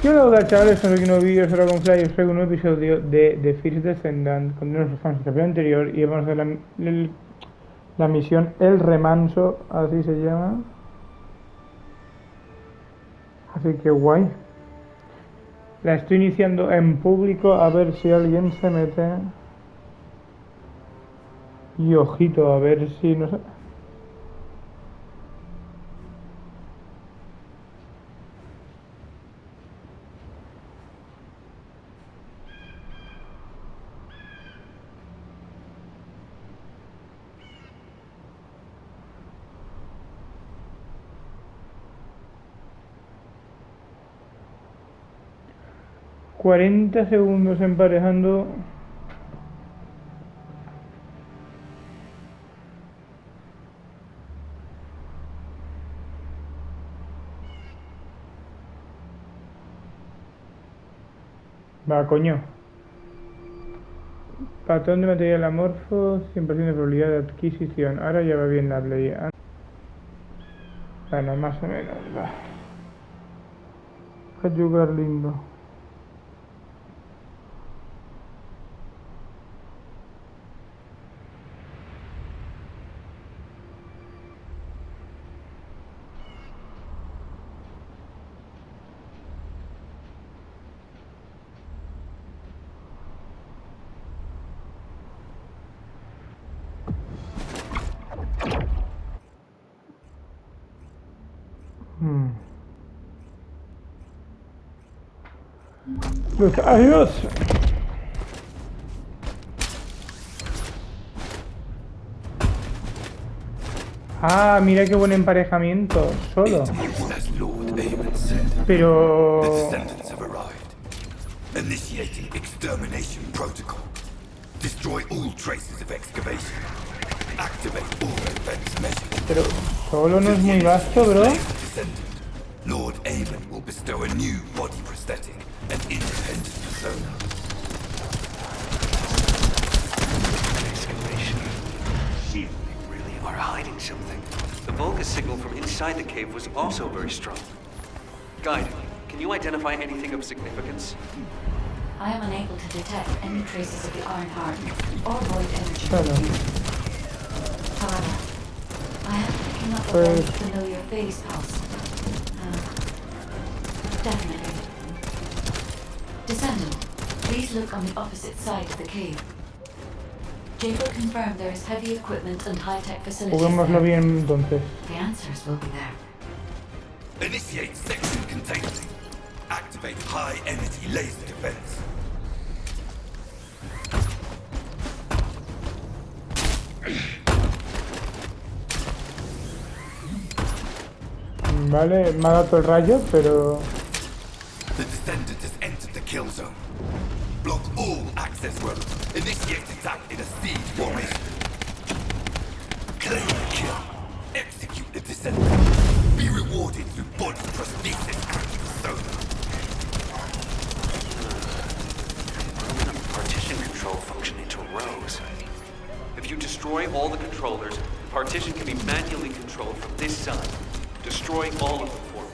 Yo hola chavales, soy un nuevo vídeo de TheDragon-fly, os traigo un nuevo episodio de The Descendant. Continuamos con nuestro capítulo anterior y vamos a hacer la misión El Remanso, así se llama. Así que guay. La estoy iniciando en público a ver si alguien se mete. Y ojito, a ver si no sé. 40 segundos emparejando. Va, coño. Patrón de material amorfo, 100% de probabilidad de adquisición. Ahora ya va bien la play. Bueno, más o menos, va. A jugar lindo. ¡Adiós! Ah, mira qué buen emparejamiento, solo. Pero... Descendants have arrived. Initiating extermination protocol. Destroy all traces of excavation. Activate all defense measures. Pero solo no es muy vasto, bro. Descendant. Lord Aemon will bestow a new body prosthetic and independent persona. Excavation. You really are hiding something. The Volga signal from inside the cave was also very strong. Guide, can you identify anything of significance? I am unable to detect any traces of the Iron Heart or Void Energy. Claro. However, I am picking up a very familiar phase pulse. Definitely. Descendant, please look on the opposite side of the cave. Jacob confirmed there is heavy equipment and high-tech facilities Juguémoslo there. bien entonces. The answers will be there. Initiate section containment. Activate high energy laser defense. Vale, me ha dado el rayo, pero... The Descendant has entered the kill zone. Block all access roads. Initiate attack in a siege formation. Claim the kill. Execute the Descendant. Be rewarded through body prosthesis and persona. Partition control function into rows. If you destroy all the controllers, the partition can be manually controlled from this side. Destroy all of them for me.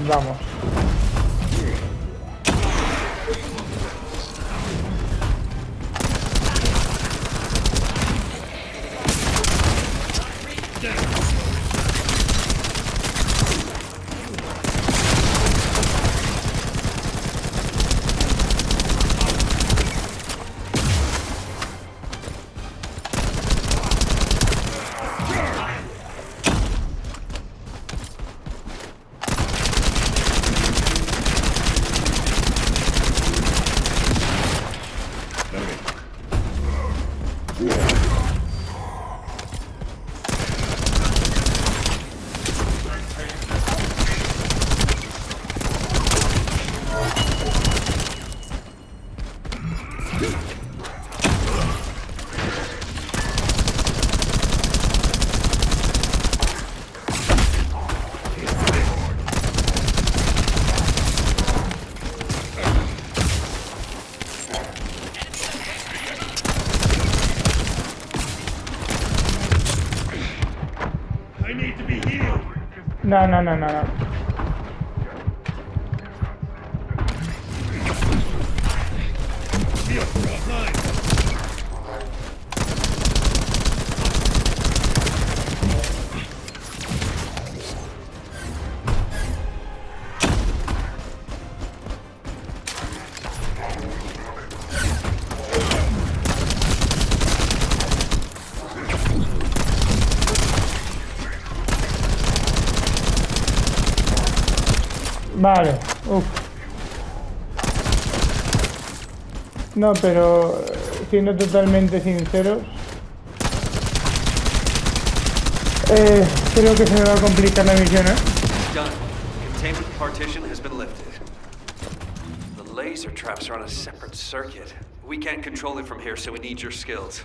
Vamos. I need to be healed. No, no, no, no, no. Heal offline. Vale, uff. No, pero siendo totalmente sinceros, creo que se me va a complicar la misión, ¿eh? Done. Containment partition has been lifted. The laser traps are on a separate circuit. We can't control it from here, so we need your skills.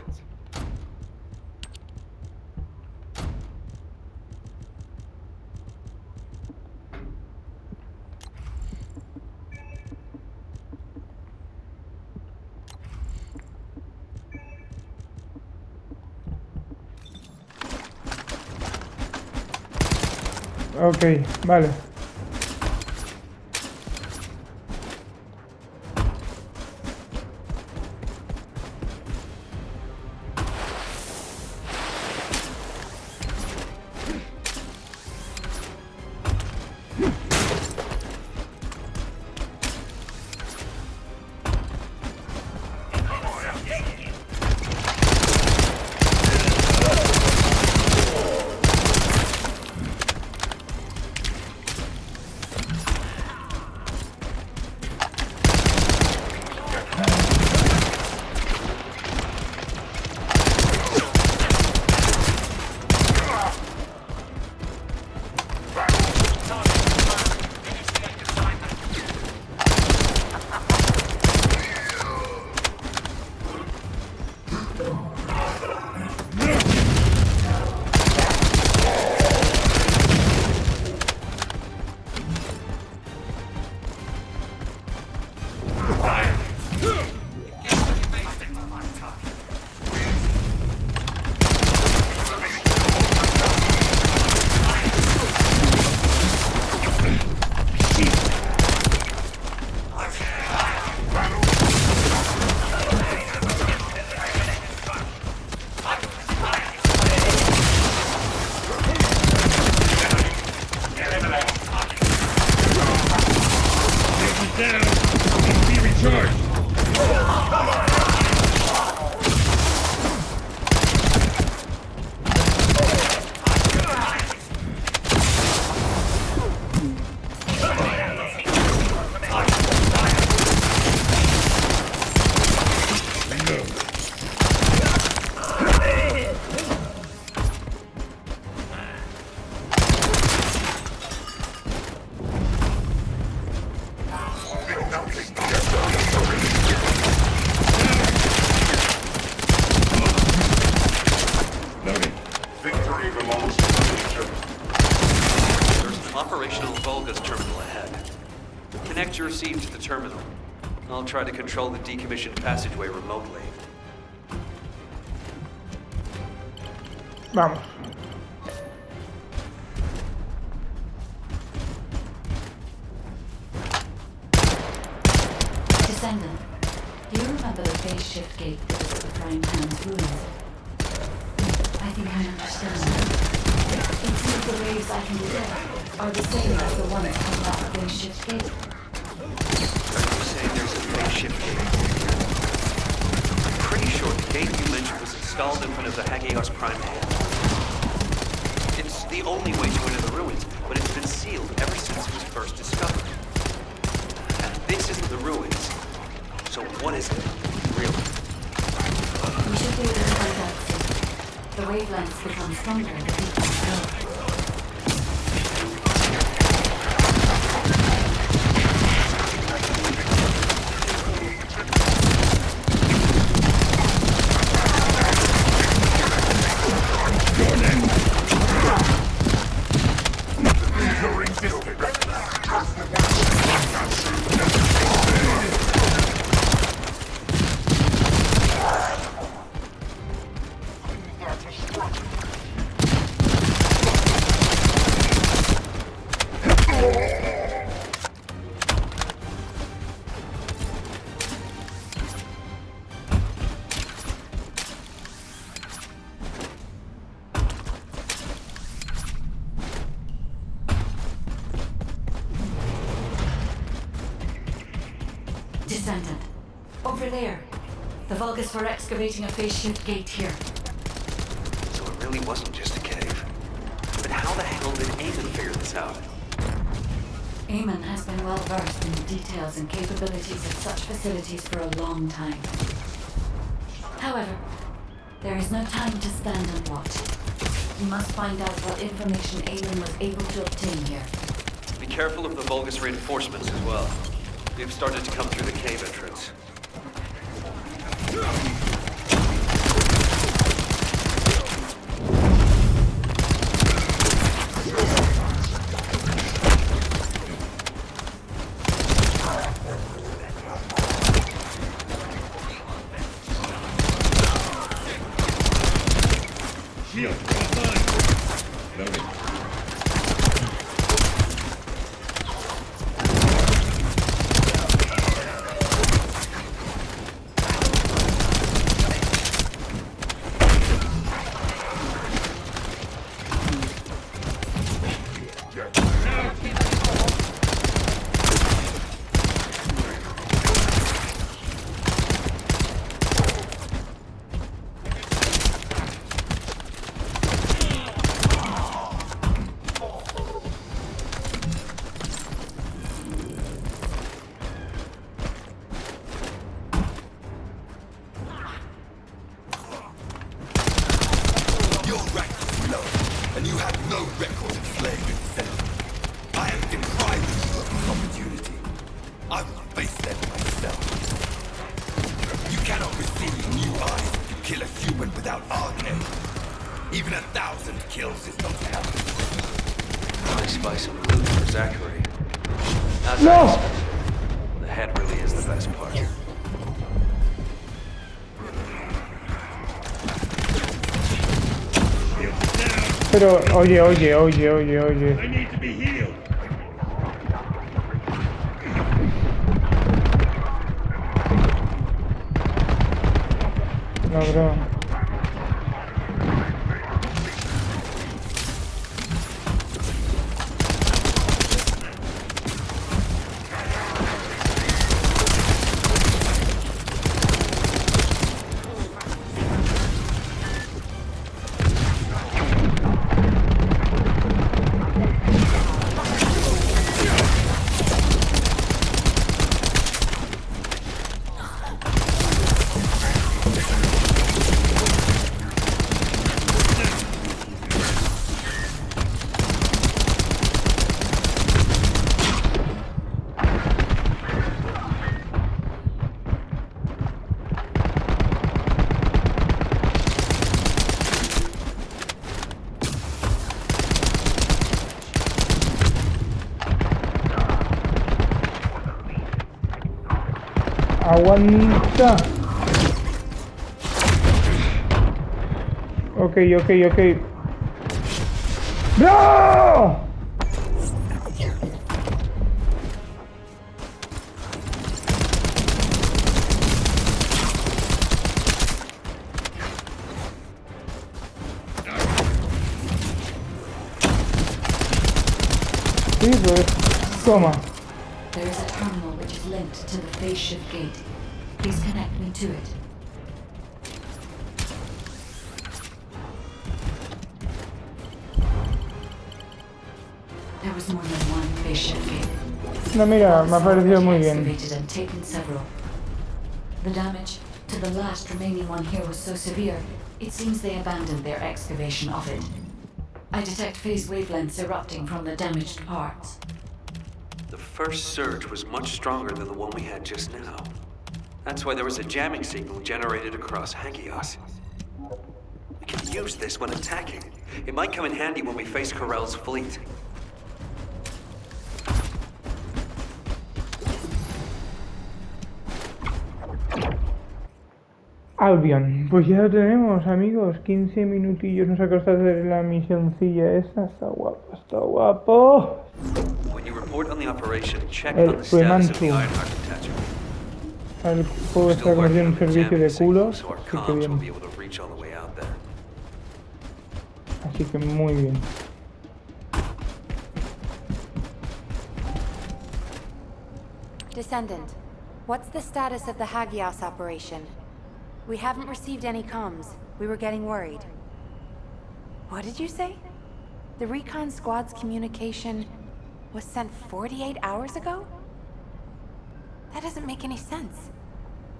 Ok, vale. Operational Volga's terminal ahead. Connect your receive to the terminal. I'll try to control the decommissioned passageway remotely. Vamos. Descendant, do you remember the phase shift gate that was at the Frying Pan's ruins? I think I understand. It seems the waves I can detect are the same as the ones coming out of the phase shift gate. Are you saying there's a phase shift gate? I'm pretty sure the gate you mentioned was installed in front of the Hagios Prime Hand. It's the only way to enter the ruins, but it's been sealed ever since it was first discovered. And this isn't the ruins. So what is it, really? We should be able to find out soon. The wavelengths become stronger the deeper we go. there. The Vulgus were excavating a phase shift gate here. So it really wasn't just a cave. But how the hell did Eamon figure this out? Eamon has been well versed in the details and capabilities of such facilities for a long time. However, there is no time to stand and watch. We must find out what information Eamon was able to obtain here. Be careful of the Vulgus reinforcements as well. They've started to come through the cave entrance. Shield, offline. Loading. Your rank is low, and you have no record of slaying a Descendant. I am depriving you of this opportunity. I will face them myself. You cannot receive new eyes if you kill a human without arcane. Even 1,000 kills is not enough. Nice spice of loot for Zachary. As No! I expected, the head really is the best part. Shield is down. Pero, oye. I need to be healed. No, bro. Aguanta. Ok. ¡No! Sí, pues, toma. There is a terminal which is linked to the phase shift gate. Please connect me to it. There was more than one phase shift gate. No, mira, me ha parecido muy bien. Excavated and taken several. The damage to the last remaining one here was so severe, it seems they abandoned their excavation of it. I detect phase wavelengths erupting from the damaged parts. The first surge was much stronger than the one we had just now. That's why there was a jamming signal generated across Hagios. We can use this when attacking. It might come in handy when we face Corell's fleet. Albion, pues ya lo tenemos, amigos. 15 minutillos nos ha costado hacer la misioncilla esa. Está guapo, está guapo. When you report on the operation, check El on the status of the REMANSO. Ironheart detachment. El juego está Still convertido working en on un the servicio jamming de signal, culos. so our Así que comms will bien. be able to reach all the way out there. Así que muy bien. Descendant, What's the status of the Hagios operation? We haven't received any comms. We were getting worried. What did you say? The recon squad's communication was sent 48 hours ago? That doesn't make any sense.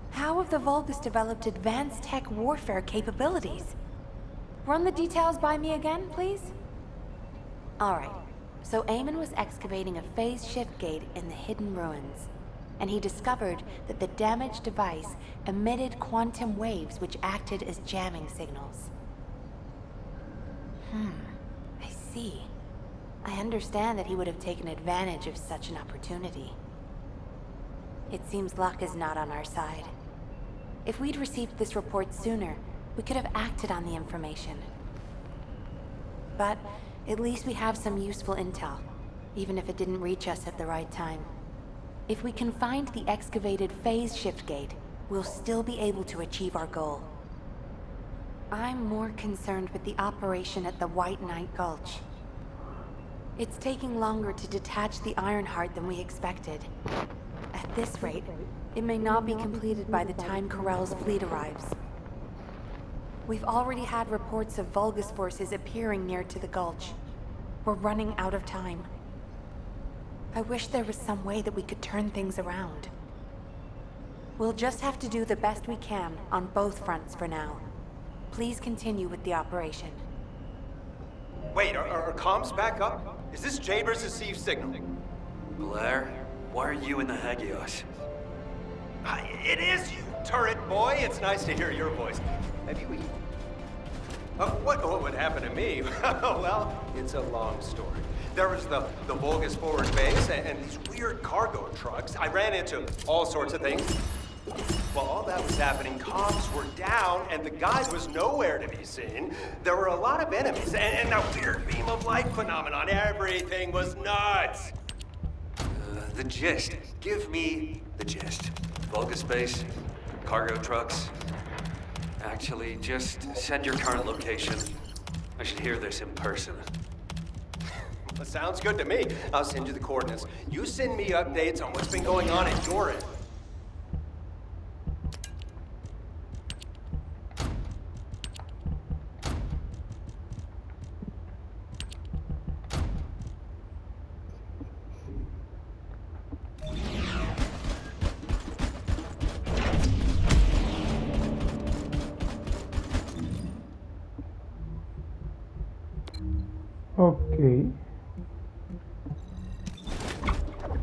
How have the Vulgus developed advanced tech warfare capabilities? Run the details by me again, please? Alright, so Eamon was excavating a phase shift gate in the hidden ruins, and he discovered that the damaged device emitted quantum waves which acted as jamming signals. I see. I understand that he would have taken advantage of such an opportunity. It seems luck is not on our side. If we'd received this report sooner, we could have acted on the information. But at least we have some useful intel, even if it didn't reach us at the right time. If we can find the excavated phase shift gate, we'll still be able to achieve our goal. I'm more concerned with the operation at the White Knight Gulch. It's taking longer to detach the Ironheart than we expected. At this rate, it may not be completed by the time Corell's fleet arrives. We've already had reports of Vulgus forces appearing near to the Gulch. We're running out of time. I wish there was some way that we could turn things around. We'll just have to do the best we can on both fronts for now. Please continue with the operation. Wait, are comms back up? Is this Jaber's received signal? Blair, why are you in the Hagios? It is you, turret boy. It's nice to hear your voice. Have you eaten? What would happen to me? Well, it's a long story. There was the Vulgus forward base and these weird cargo trucks. I ran into all sorts of things. While all that was happening, comms were down and the guide was nowhere to be seen. There were a lot of enemies and a weird beam of light phenomenon. Everything was nuts. The gist. Give me the gist. Vulgus base, cargo trucks. Actually, just send your current location. I should hear this in person. Well, sounds good to me. I'll send you the coordinates. You send me updates on what's been going on at your end. Ok.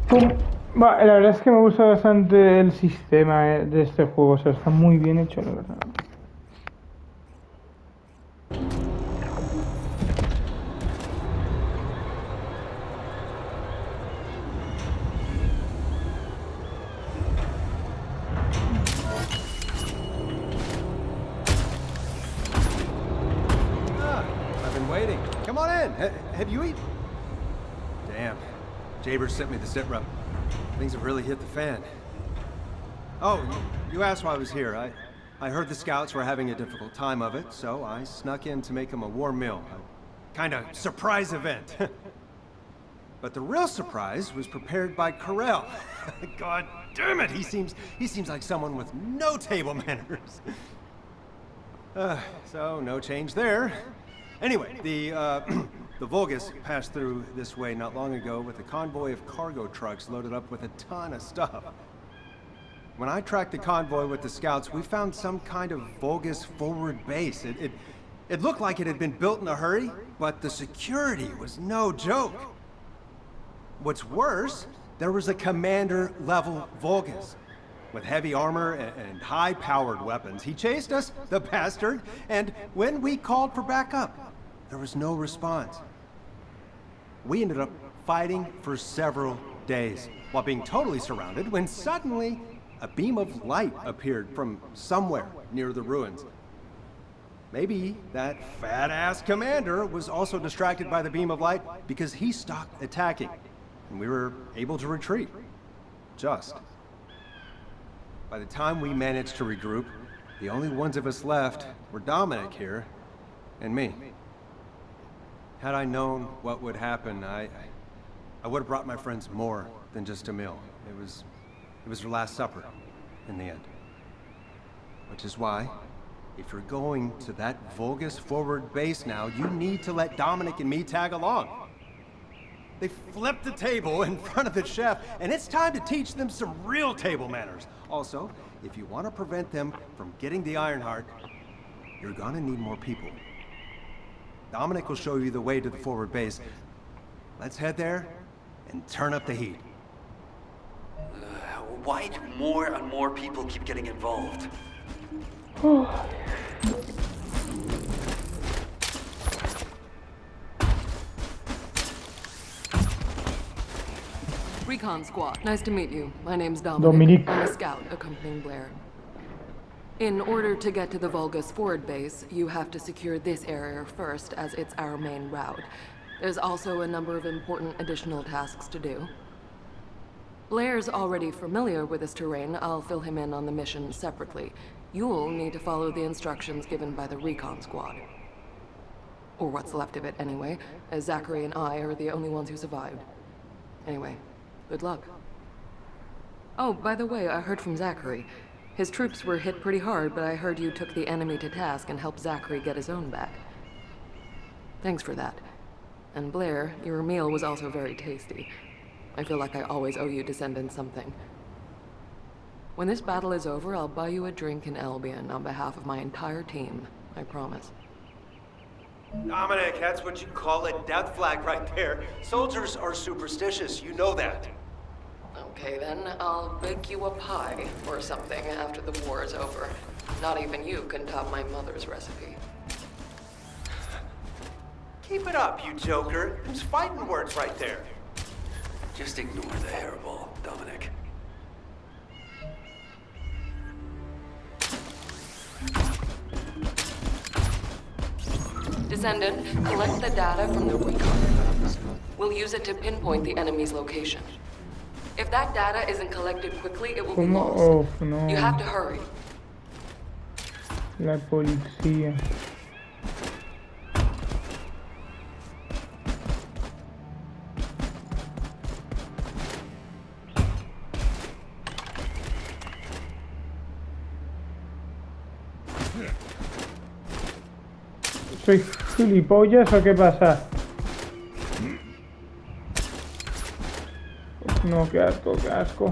Pum. Va, la verdad es que me gusta bastante el sistema de este juego, o sea, está muy bien hecho, la verdad. I've been waiting. Come on in. Have you eaten? Damn. Jaber sent me the sit rep. Things have really hit the fan. Oh, you asked why I was here. I heard the scouts were having a difficult time of it, so I snuck in to make them a warm meal. A kind of surprise event. But the real surprise was prepared by Corell. God damn it, he seems like someone with no table manners. So no change there. Anyway, the Vulgus passed through this way not long ago with a convoy of cargo trucks loaded up with a ton of stuff. When I tracked the convoy with the scouts, we found some kind of Vulgus forward base. It looked like it had been built in a hurry, but the security was no joke. What's worse, there was a commander-level Vulgus with heavy armor and high-powered weapons. He chased us, the bastard, and when we called for backup, there was no response. We ended up fighting for several days while being totally surrounded when suddenly a beam of light appeared from somewhere near the ruins. Maybe that fat-ass commander was also distracted by the beam of light because he stopped attacking, and we were able to retreat. Just. By the time we managed to regroup, the only ones of us left were Dominic here and me. Had I known what would happen, I would have brought my friends more than just a meal. It It was her last supper, in the end. Which is why, if you're going to that Vulgus forward base now, you need to let Dominic and me tag along. They flipped the table in front of the chef, and it's time to teach them some real table manners. Also, if you want to prevent them from getting the Ironheart, you're gonna need more people. Dominic will show you the way to the forward base. Let's head there and turn up the heat. Why do more and more people keep getting involved? Recon Squad, nice to meet you. My name's Dominic. Dominic. I'm a scout accompanying Blair. In order to get to the Vulgus forward base, you have to secure this area first, as it's our main route. There's also a number of important additional tasks to do. Blair's already familiar with this terrain. I'll fill him in on the mission separately. You'll need to follow the instructions given by the Recon Squad. Or what's left of it anyway, as Zachary and I are the only ones who survived. Anyway, good luck. Oh, by the way, I heard from Zachary. His troops were hit pretty hard, but I heard you took the enemy to task and helped Zachary get his own back. Thanks for that. And Blair, your meal was also very tasty. I feel like I always owe you Descendant something. When this battle is over, I'll buy you a drink in Albion on behalf of my entire team. I promise. Dominic, that's what you call a death flag right there. Soldiers are superstitious, you know that. Okay then, I'll bake you a pie or something after the war is over. Not even you can top my mother's recipe. Keep it up, you joker. There's fighting words right there. Just ignore the hairball, Dominic. Descendant, collect the data from the recon maps. We'll use it to pinpoint the enemy's location. If that data isn't collected quickly, it will be ¿Cómo? lost. Oh, no. You have to hurry. La policía. ¿Soy gilipollas o qué pasa? No, qué asco, qué asco.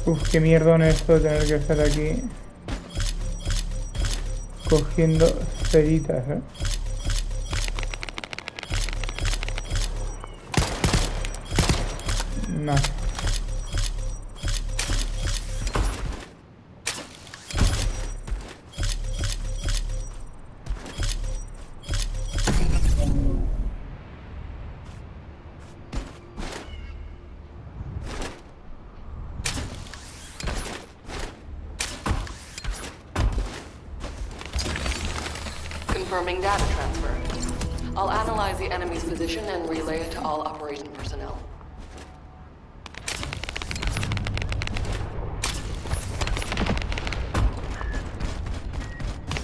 Uf, qué mierdón esto de tener que estar aquí cogiendo ceritas, No. Confirming data transfer. I'll analyze the enemy's position and relay it to all operation personnel.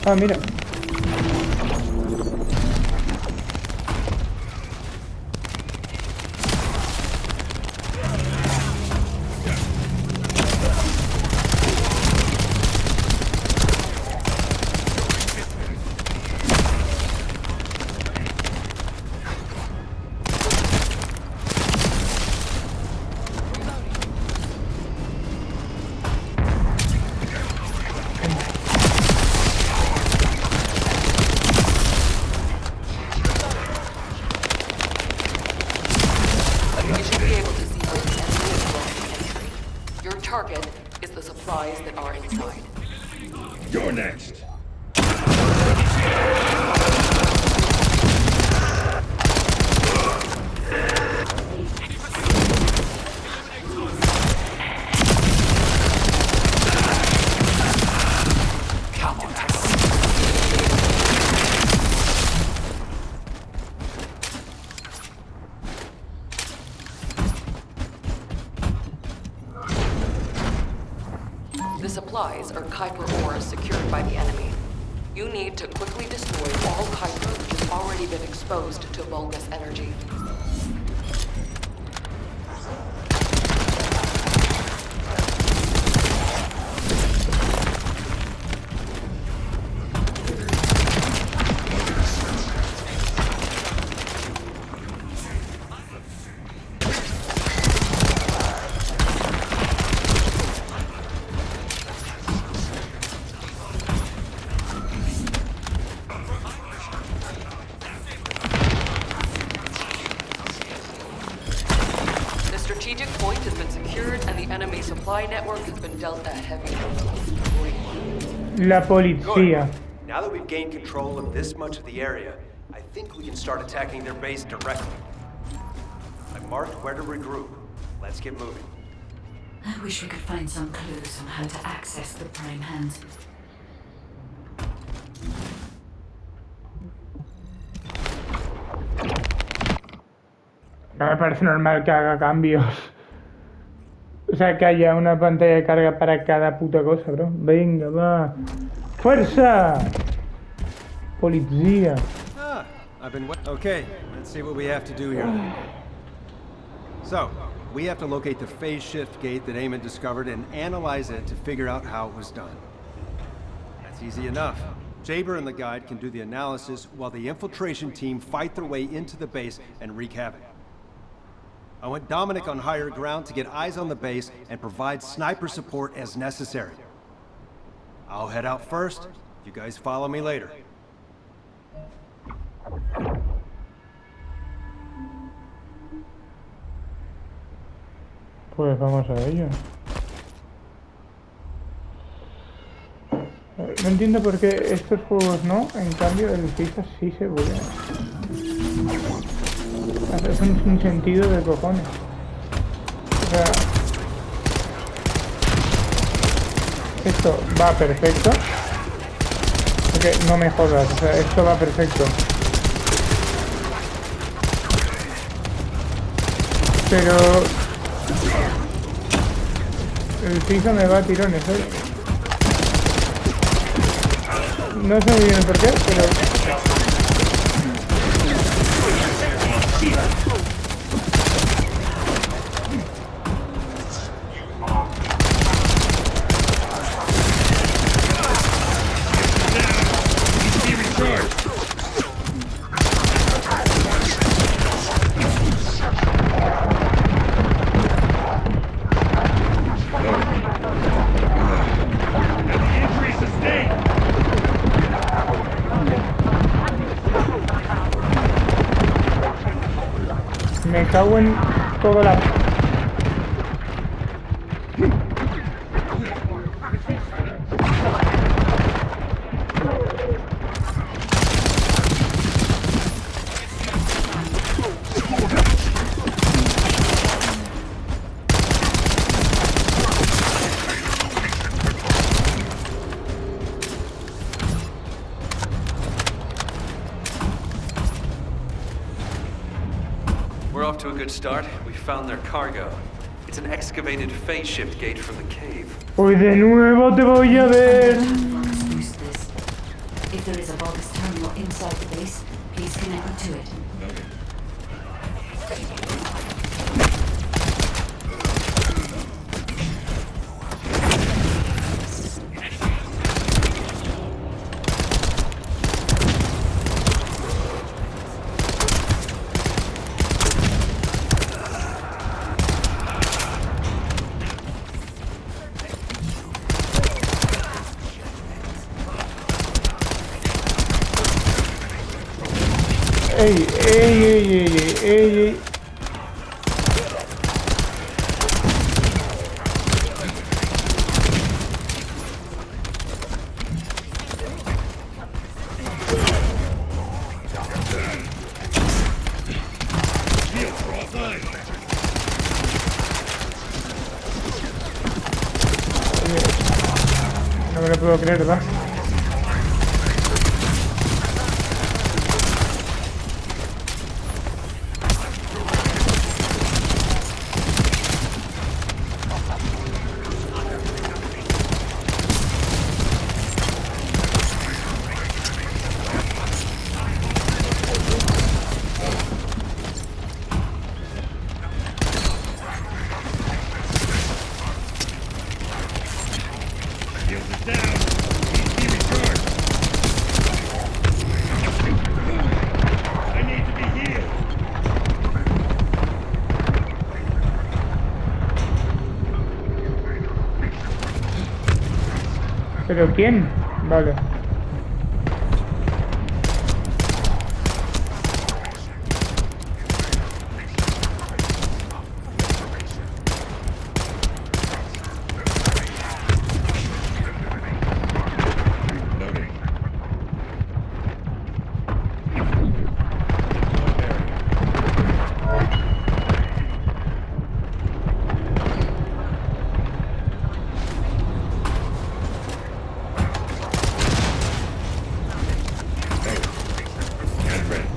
Ah, mira. You should be able to see where the enemy is blocking entry. Your target is the supplies that are inside. You're next. The supplies are Kuiper ores secured by the enemy. You need to quickly destroy all Kuiper which has already been exposed to Vulgus energy. Strategic point has been secured and the enemy supply network has been dealt a heavy blow. La policía. Good. Now that we've gained control of this much of the area, I think we can start attacking their base directly. I've marked where to regroup. Let's get moving. I wish we could find some clues on how to access the Prime Hands. No me parece normal que haga cambios. O sea, que haya una pantalla de carga para cada puta cosa, bro. Venga, va. ¡Fuerza! Policía. I've been okay, let's see what we have to do here. So, we have to locate the phase shift gate that Eamon discovered and analyze it to figure out how it was done. That's easy enough. Jaber and the guide can do the analysis while the infiltration team fight their way into the base and wreak havoc. I want Dominic on higher ground to get eyes on the base and provide sniper support as necessary. I'll head out first. You guys follow me later. Pues vamos a ello. No entiendo por qué estos juegos no, en cambio el FIFA sí se vuelve. Es un sentido de cojones. O sea, esto va perfecto. Porque no me jodas, o sea, esto va perfecto. Pero el FIFA me va a tirones, ¿eh? No sé muy bien por qué, pero... Me cago en toda la... We're off to a good start. We found their cargo. It's an excavated phase shift gate from the cave. Hoy de nuevo te voy a ver. If there is a Vulgus terminal inside the base, please connect me to it. Ey, ey, ey, ey, ey, ey. No me lo puedo creer, ¿verdad? Shield is down. Needs to be recharged. I need to be healed. ¿Pero quién? Vale. Loading. Get ready.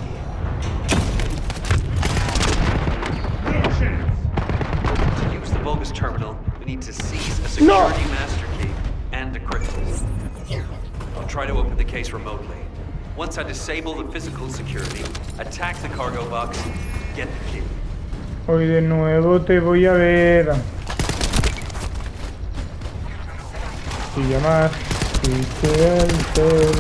No chance. To use the Vulgus terminal, we need to seize a security master key and decrypt it. I'll try to open the case remotely. Once I disable the physical security, attack the cargo box, get the key. Hoy de nuevo te voy a ver. Y llamar. Y sea el sol.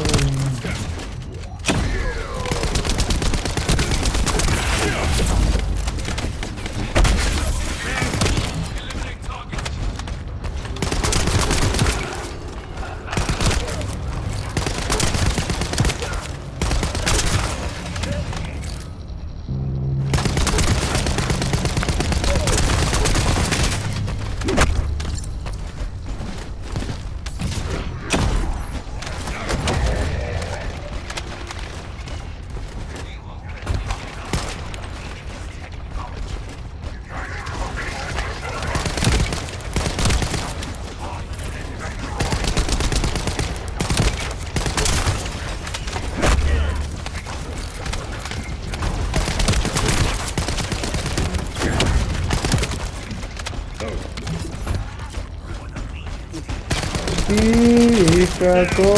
Hija, coño.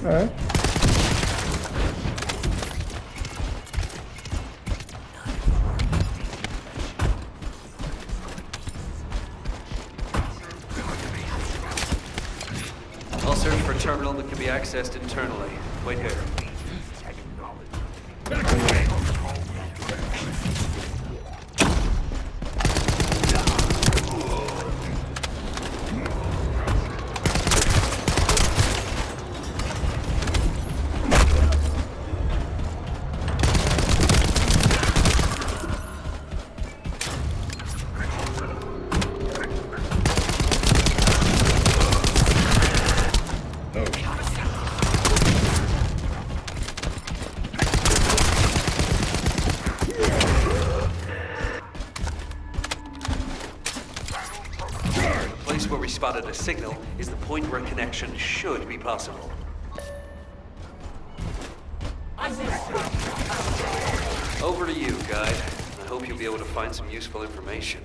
A ver. I'll search for a terminal that can be accessed internally. Wait here. Back away. The place where we spotted a signal is the point where connection should be possible. Over to you, guide. I hope you'll be able to find some useful information.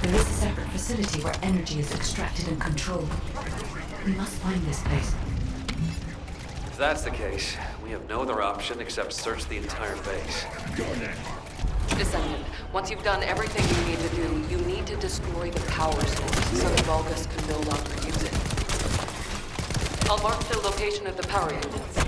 There is a separate facility where energy is extracted and controlled. We must find this place. If that's the case, we have no other option except search the entire base. Go now. Descendant, Once you've done everything you need to do, you need to destroy the power source so the Vulgus can no longer use it. I'll mark the location of the power units.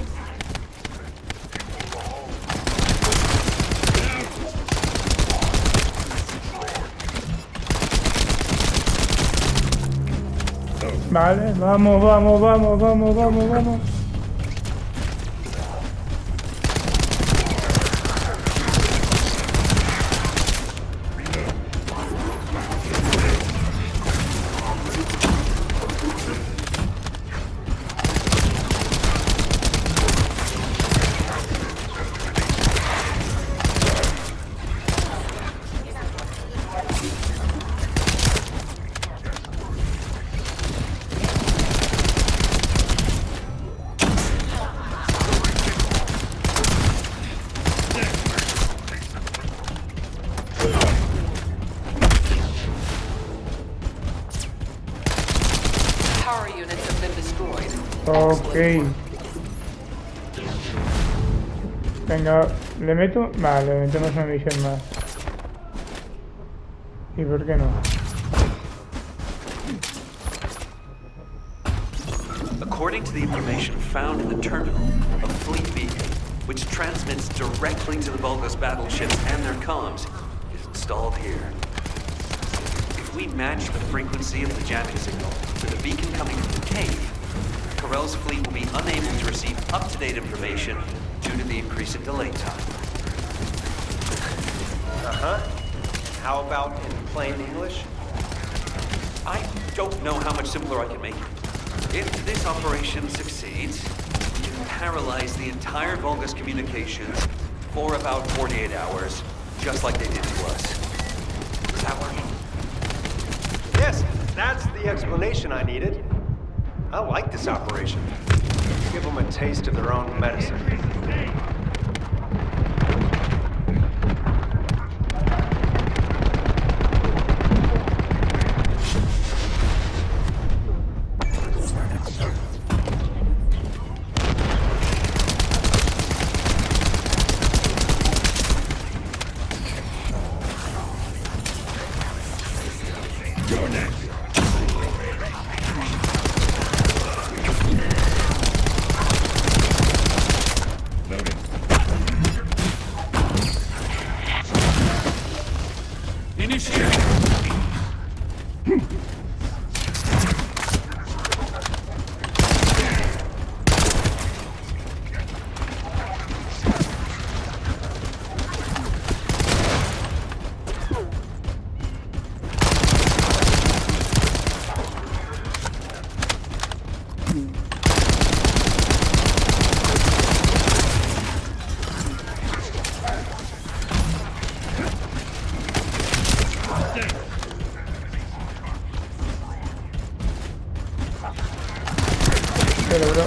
Vale, vamos, vamos, vamos, vamos, vamos, vamos. Power units have been destroyed. Ok. Venga, le meto. Vale, le metemos una misión más. ¿Y por qué no? According to the information found in the terminal, a fleet beacon, which transmits directly to the Vulgus battleships and their comms, is installed here. If we match the frequency of the jamming signal to the beacon coming from the cave, Corell's fleet will be unable to receive up-to-date information due to the increase in delay time. Uh-huh. How about in plain English? I don't know how much simpler I can make it. If this operation succeeds, we can paralyze the entire Vulgus communications for about 48 hours, just like they did to us. Is that working? Yes, that's the explanation I needed. I like this operation. Give them a taste of their own medicine. Pero, bro.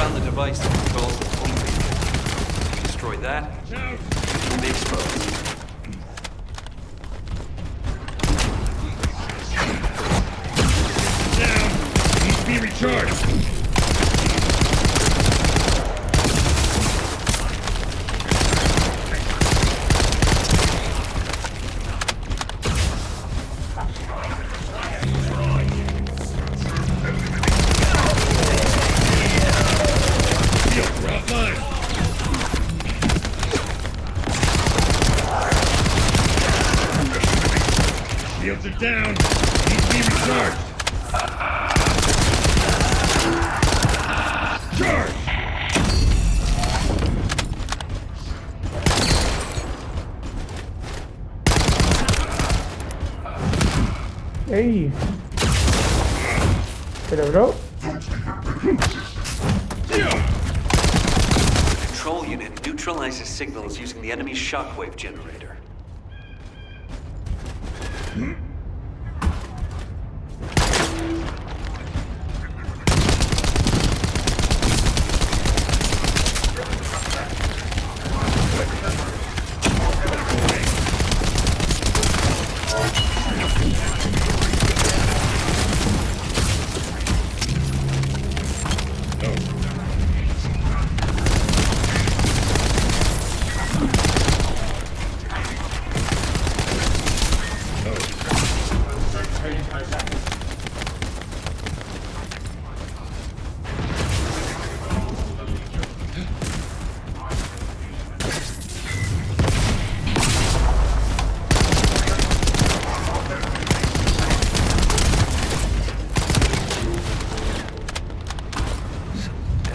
Found the device that controls the fleet beacon. Destroy that, it will be exposed. Down! Needs to be recharged! Shields are down. Needs to be recharged. Charge! ¡Ey! Pero, bro. Control unit neutralizes signals using the enemy's shockwave generator.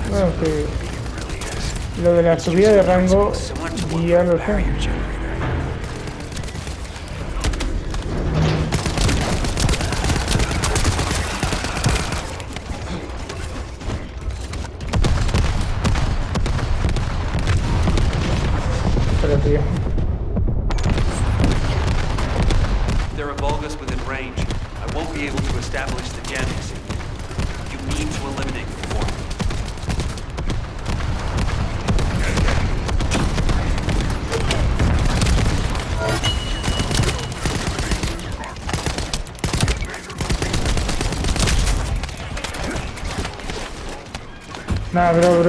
Bueno, que lo de la subida de rango ya lo sé. Pero tío. There are Volgas within range. I won't be able to establish the jamming signal. You need to eliminate them for me. Nah, bro.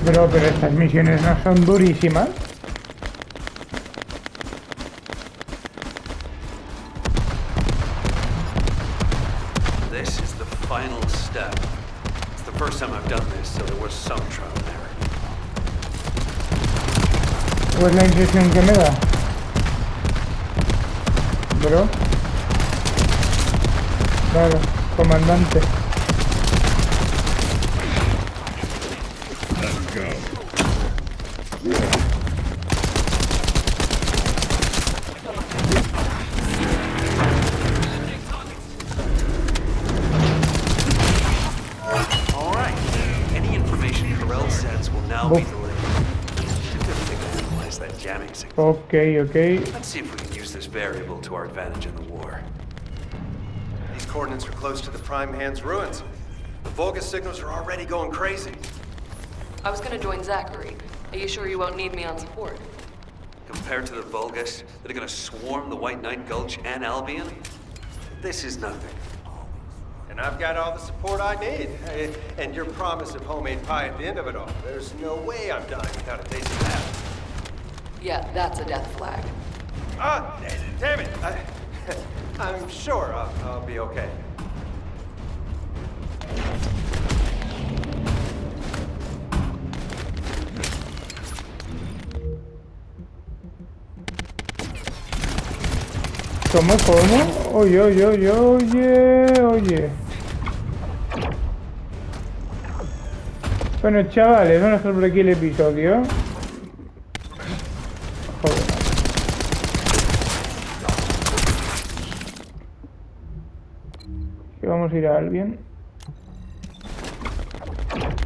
Bro, pero estas misiones no son durísimas. This is the final step. It's the first time I've done this, so there was some trial and error. Pues la impresión que me da. Bro. Claro, comandante. Let's go. All right. Any information Corell sends will now be delayed. I didn't think I analyzed that jamming signal. Okay. Let's see if we can use this variable to our advantage in the war. These coordinates are close to the Prime Hand's ruins. The Volga signals are already going crazy. I was gonna join Zachary. Are you sure you won't need me on support? Compared to the Volgas that are gonna swarm the White Knight Gulch and Albion, this is nothing. And I've got all the support I need. And your promise of homemade pie at the end of it all. There's no way I'm dying without a taste of that. Yeah, that's a death flag. Ah, damn it! I'm sure I'll be okay. ¿Cómo? Oye. Bueno, chavales, vamos a dejar por aquí el episodio. Joder. Que vamos a ir a Albion.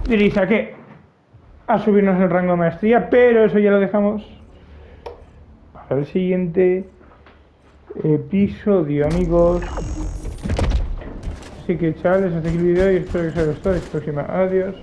Dirisa que a subirnos el rango de maestría, pero eso ya lo dejamos para el siguiente episodio, amigos. Así que chavales, hasta aquí el vídeo y espero que os haya gustado. Hasta la próxima. Adiós.